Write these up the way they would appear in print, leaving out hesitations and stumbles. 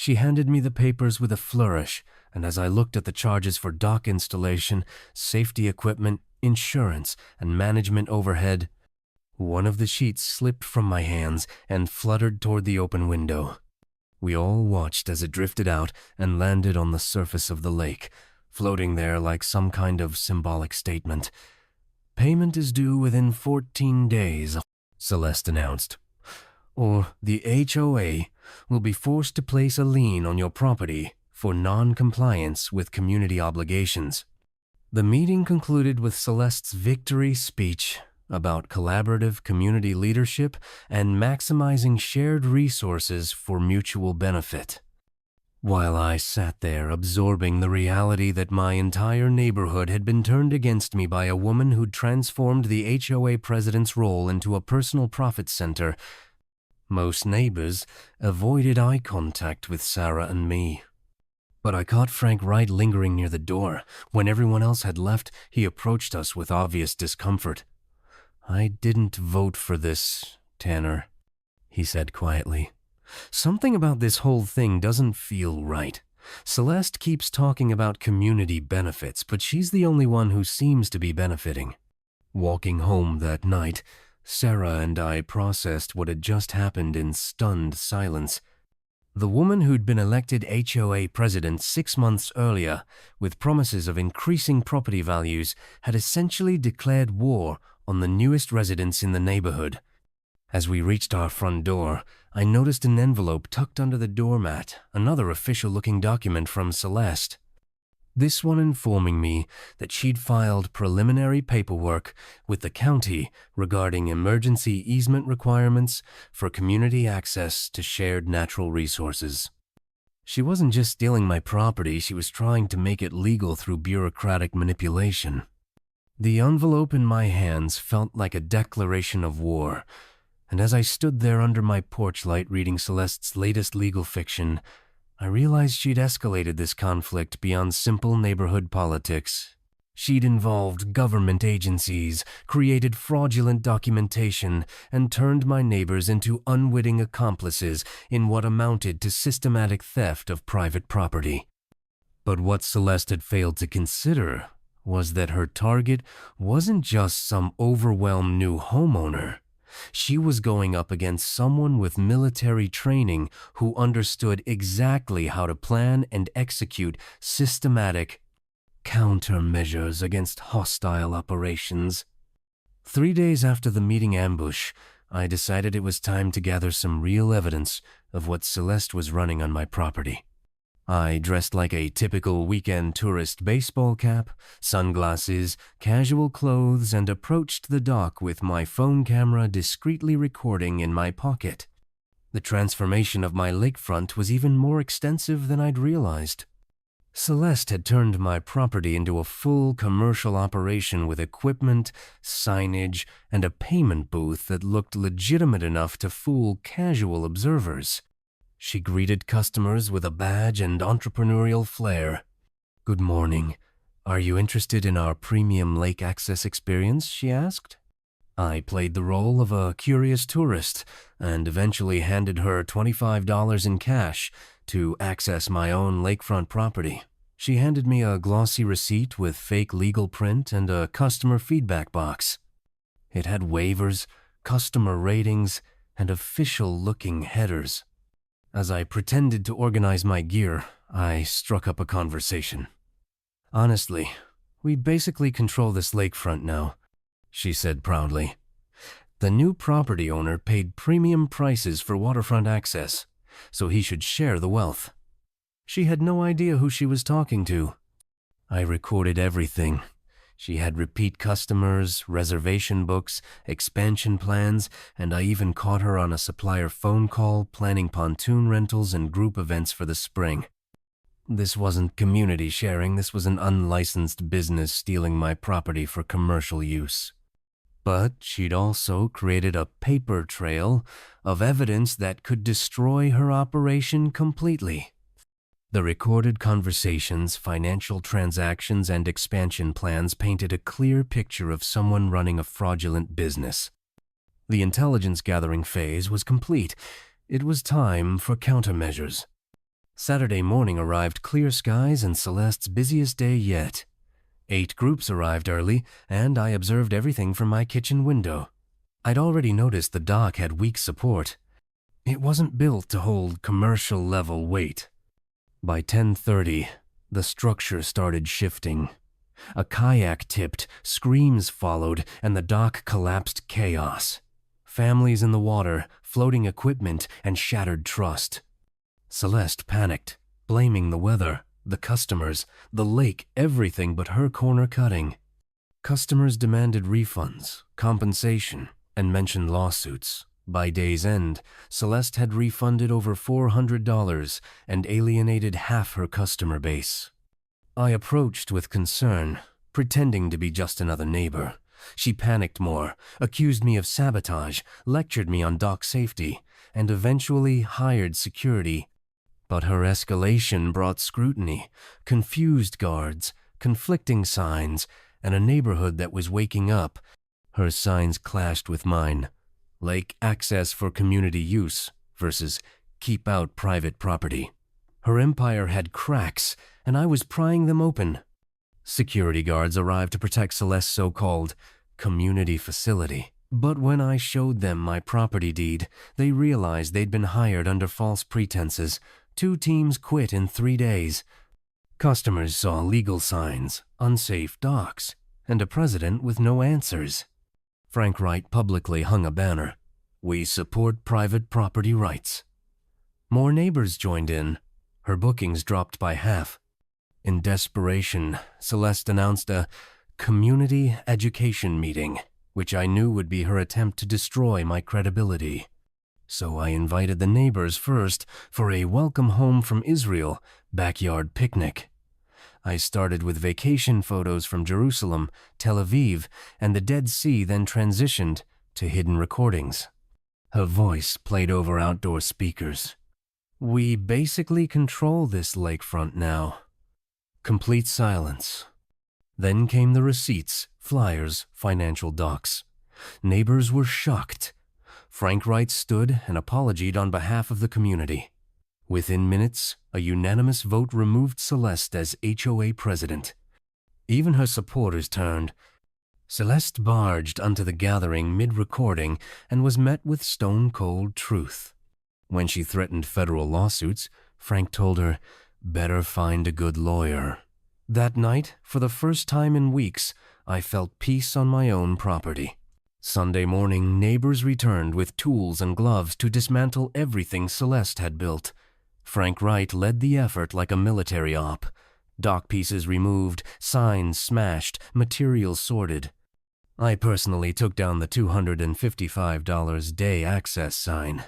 She handed me the papers with a flourish, and as I looked at the charges for dock installation, safety equipment, insurance, and management overhead, one of the sheets slipped from my hands and fluttered toward the open window. We all watched as it drifted out and landed on the surface of the lake, floating there like some kind of symbolic statement. "Payment is due within 14 days, Celeste announced, "or the HOA will be forced to place a lien on your property for non-compliance with community obligations." The meeting concluded with Celeste's victory speech about collaborative community leadership and maximizing shared resources for mutual benefit. While I sat there absorbing the reality that my entire neighborhood had been turned against me by a woman who'd transformed the HOA president's role into a personal profit center, most neighbors avoided eye contact with Sarah and me. But I caught Frank Wright lingering near the door. When everyone else had left, he approached us with obvious discomfort. "I didn't vote for this, Tanner," he said quietly. "Something about this whole thing doesn't feel right. Celeste keeps talking about community benefits, but she's the only one who seems to be benefiting." Walking home that night, Sarah and I processed what had just happened in stunned silence. The woman who'd been elected HOA president 6 months earlier, with promises of increasing property values, had essentially declared war on the newest residents in the neighborhood. As we reached our front door, I noticed an envelope tucked under the doormat, another official-looking document from Celeste. This one informing me that she'd filed preliminary paperwork with the county regarding emergency easement requirements for community access to shared natural resources. She wasn't just stealing my property, she was trying to make it legal through bureaucratic manipulation. The envelope in my hands felt like a declaration of war, and as I stood there under my porch light reading Celeste's latest legal fiction, I realized she'd escalated this conflict beyond simple neighborhood politics. She'd involved government agencies, created fraudulent documentation, and turned my neighbors into unwitting accomplices in what amounted to systematic theft of private property. But what Celeste had failed to consider was that her target wasn't just some overwhelmed new homeowner. She was going up against someone with military training who understood exactly how to plan and execute systematic countermeasures against hostile operations. 3 days after the meeting ambush, I decided it was time to gather some real evidence of what Celeste was running on my property. I dressed like a typical weekend tourist, baseball cap, sunglasses, casual clothes, and approached the dock with my phone camera discreetly recording in my pocket. The transformation of my lakefront was even more extensive than I'd realized. Celeste had turned my property into a full commercial operation with equipment, signage, and a payment booth that looked legitimate enough to fool casual observers. She greeted customers with a badge and entrepreneurial flair. "Good morning. Are you interested in our premium lake access experience?" she asked. I played the role of a curious tourist and eventually handed her $25 in cash to access my own lakefront property. She handed me a glossy receipt with fake legal print and a customer feedback box. It had waivers, customer ratings, and official-looking headers. As I pretended to organize my gear, I struck up a conversation. "Honestly, we basically control this lakefront now," she said proudly. "The new property owner paid premium prices for waterfront access, so he should share the wealth." She had no idea who she was talking to. I recorded everything. She had repeat customers, reservation books, expansion plans, and I even caught her on a supplier phone call planning pontoon rentals and group events for the spring. This wasn't community sharing, this was an unlicensed business stealing my property for commercial use. But she'd also created a paper trail of evidence that could destroy her operation completely. The recorded conversations, financial transactions, and expansion plans painted a clear picture of someone running a fraudulent business. The intelligence gathering phase was complete. It was time for countermeasures. Saturday morning arrived clear skies and Celeste's busiest day yet. 8 groups arrived early, and I observed everything from my kitchen window. I'd already noticed the dock had weak support. It wasn't built to hold commercial-level weight. By 10:30, the structure started shifting. A kayak tipped, screams followed, and the dock collapsed chaos. Families in the water, floating equipment, and shattered trust. Celeste panicked, blaming the weather, the customers, the lake, everything but her corner cutting. Customers demanded refunds, compensation, and mentioned lawsuits. By day's end, Celeste had refunded over $400 and alienated half her customer base. I approached with concern, pretending to be just another neighbor. She panicked more, accused me of sabotage, lectured me on dock safety, and eventually hired security. But her escalation brought scrutiny, confused guards, conflicting signs, and a neighborhood that was waking up. Her signs clashed with mine. Lake access for community use versus keep out private property. Her empire had cracks, and I was prying them open. Security guards arrived to protect Celeste's so-called community facility. But when I showed them my property deed, they realized they'd been hired under false pretenses. 2 teams quit in 3 days. Customers saw legal signs, unsafe docks, and a president with no answers. Frank Wright publicly hung a banner, "We support private property rights." More neighbors joined in. Her bookings dropped by half. In desperation, Celeste announced a community education meeting, which I knew would be her attempt to destroy my credibility. So I invited the neighbors first for a welcome home from Israel backyard picnic. I started with vacation photos from Jerusalem, Tel Aviv, and the Dead Sea, then transitioned to hidden recordings. Her voice played over outdoor speakers. "We basically control this lakefront now." Complete silence. Then came the receipts, flyers, financial docs. Neighbors were shocked. Frank Wright stood and apologized on behalf of the community. Within minutes, a unanimous vote removed Celeste as HOA president. Even her supporters turned. Celeste barged onto the gathering mid-recording and was met with stone-cold truth. When she threatened federal lawsuits, Frank told her, "Better find a good lawyer." That night, for the first time in weeks, I felt peace on my own property. Sunday morning, neighbors returned with tools and gloves to dismantle everything Celeste had built. Frank Wright led the effort like a military op. Dock pieces removed, signs smashed, materials sorted. I personally took down the $255 day access sign.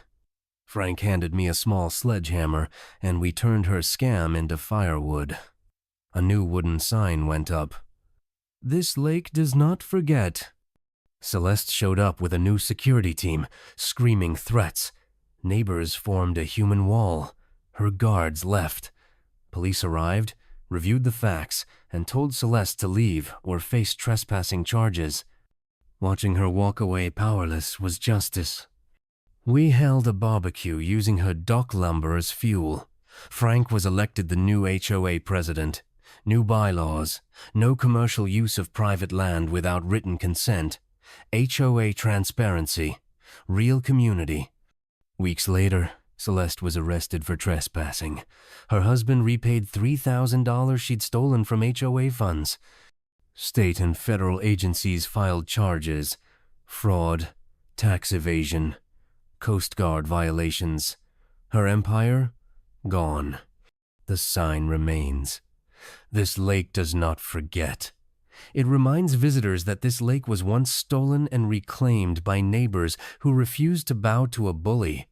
Frank handed me a small sledgehammer, and we turned her scam into firewood. A new wooden sign went up. "This lake does not forget." Celeste showed up with a new security team, screaming threats. Neighbors formed a human wall. Her guards left. Police arrived, reviewed the facts, and told Celeste to leave or face trespassing charges. Watching her walk away powerless was justice. We held a barbecue using her dock lumber as fuel. Frank was elected the new HOA president. New bylaws, no commercial use of private land without written consent, HOA transparency, real community. Weeks later, Celeste was arrested for trespassing. Her husband repaid $3,000 she'd stolen from HOA funds. State and federal agencies filed charges: fraud, tax evasion, Coast Guard violations. Her empire? Gone. The sign remains. This lake does not forget. It reminds visitors that this lake was once stolen and reclaimed by neighbors who refused to bow to a bully.